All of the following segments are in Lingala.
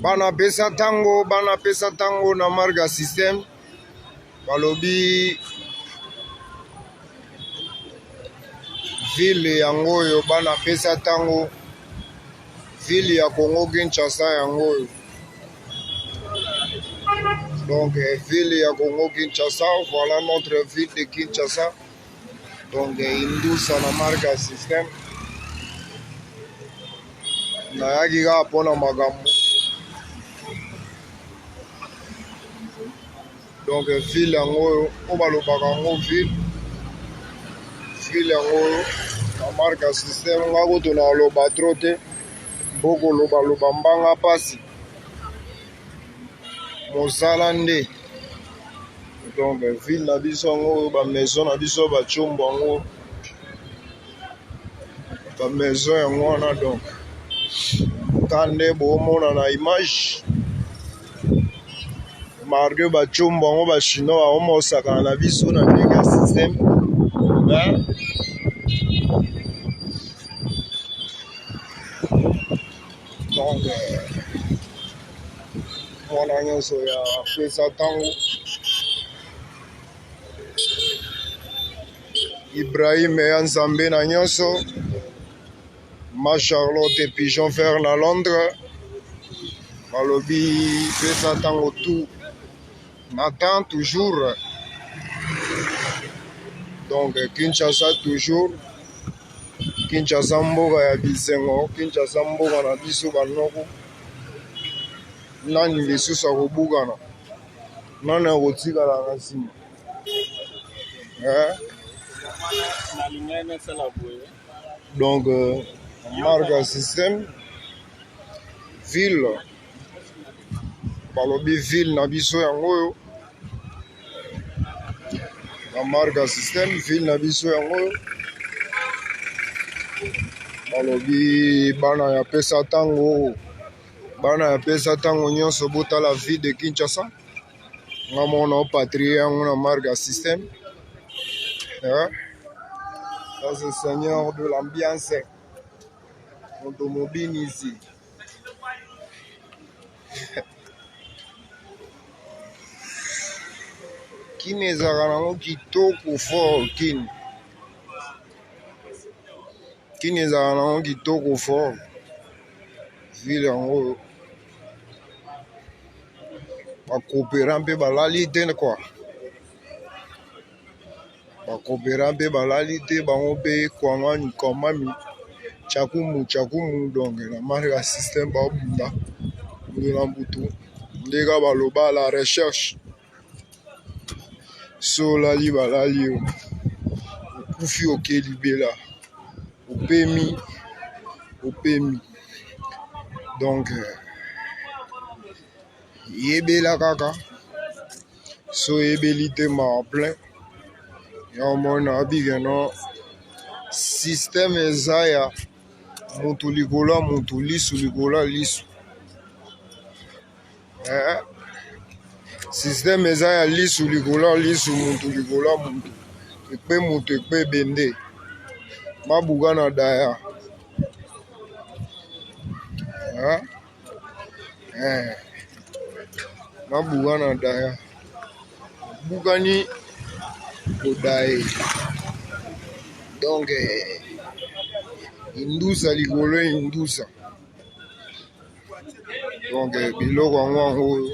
bana pesa tango na marga system balobi ville yango oyo bana pesa tango ville ya Congo Kinshasa yango oyo. Donc ville ya Congo Kinshasa, voilà notre ville de Kinshasa. Donc Indusa na marga system nayaki kaka mpona makambo. Donc ville yango oyo oyo balobaka yango ville yango oyo na marga system nga kutu na loba tro te boko loba mbanga pasi mosala nde. Donc ville na biso yango oyo ba maison na biso bachombo yango ba maison yango wana. Donc tande bomona na image marque bachombo yango ba chinois baomosaka na biso na ndenge ya système. Donc mwana nyonso ya pesa tango Ibrahim ya Nzambe na nyonso ma Charlotte Pigeon Fer na Londres balobi pesa tango tout matin toujours. Donc Kinshasa toujours, Kinshasa mboka ya bisengo, Kinshasa mboka na biso banoko nani lisusu akobukana nani akotikala na nsima. Donc marga system ville balobi ville na biso yango oyo na marga system ville na biso yango oyo balobi bana ya pesa tango nyonso botala ville de Kinshasa nga mona opatrie yango na marga system. Ça c'est seigneur de l'ambiance automobile ici. Kini ezalaka nango kitoko fort kini ezalaka nango kitoko fort ville yango oyo bakopera mpe balali te kwa bakopera mpe balali te bango mpe komami chakumu. Donc na marga system baobunda na mbutu ndeka baloba la recherche so olali balali yo okufi okelibela opemi. Donc yebela kaka so yebeli te ma plein ya omona abike no système eza ya mutu likolo ya mutu lisu likolo ya lisu. Système eza ya lisu likolo ya lisu mutu likolo ya mutu ekpe mutu ekpe bende mabuka na daya. Mabuka na daya bukani odaye. Donc Indusa likolo Indusa. Donc biloko yango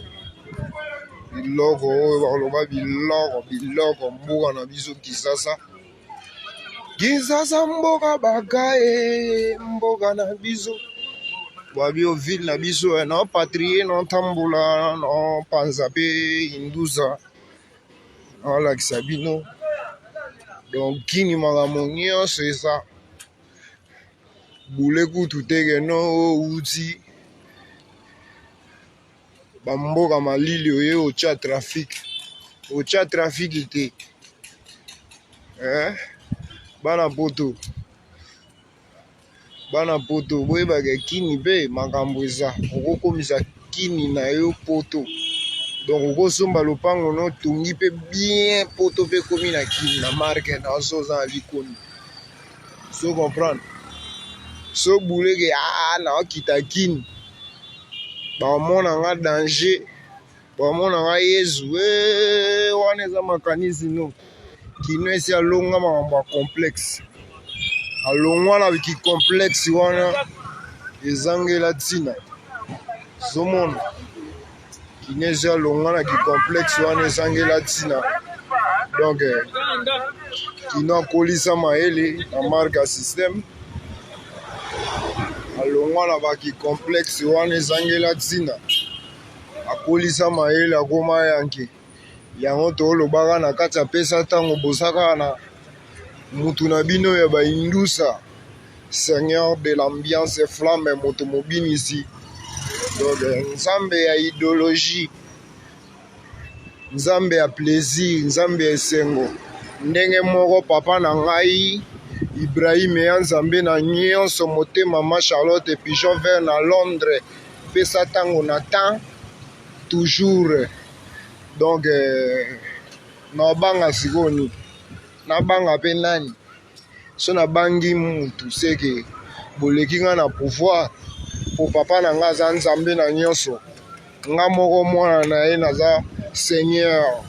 biloko oyo baloba biloko mboka na biso Kinshasa mboka bakaye mboka na biso wabio ville na biso na patrie na tambola na panza pe Indusa alakisa bino. Donc kini makambo nyonso eza bule kutu teke no uti bamboka malili oye ocha trafic te. Bana poto boyebaka kini mpe makambo eza okokomisa kini na yo poto. Donc okosomba lopango no tongi mpe bien poto mpe komi na kini na marke na so oza na likoni so comprendre so buleke na okita kini bamona nga danger, bamona nga yezu wana eza makanisi no kino esi alonga makambo ya complexe, alongwa na kicomplexe wana ezangela ntina zomona kino esi alongwa na kicomplexe wana ezangela ntina. Donc kino akolisa mayele na marque ya système, alongwa na bakicomplexe wana ezangela ntina, akolisa mayele akoma yanke yango tolobaka na kati apesa ntango bosaka na mutu na bino ya bahindusa, seigneur de l'ambiance flamme moto mobinisi. Donc nzambe ya idéologie, nzambe ya plaisir, nzambe ya esengo, ndenge moko papa na ngai Ibrahim ya nzambe na nyonso motema ma Charlotte Pigeon Vert na Londres pesa ntango na temps toujours. Donc nabanga sikoni nabanga mpe nani so nabangi mutu seke boleki nga na pouvoir po papa na nga aza nzambe na nyonso, nga moko mwana na ye naza seigneur.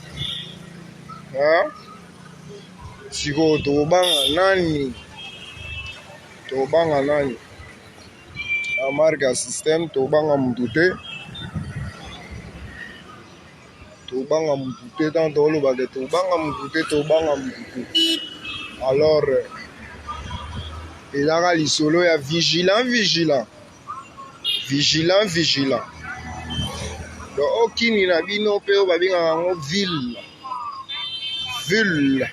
Sikoyo tobanga nani, tobanga nani? Na marque ya système tobanga mutu te, tobanga mutu te, tant tolobaka tobanga mutu te, tobanga mutu te. Alors ezaka lisolo ya vigilant vigilant vigilant vigilant. Donc okini na bino mpe oyo babengaka yango ville ville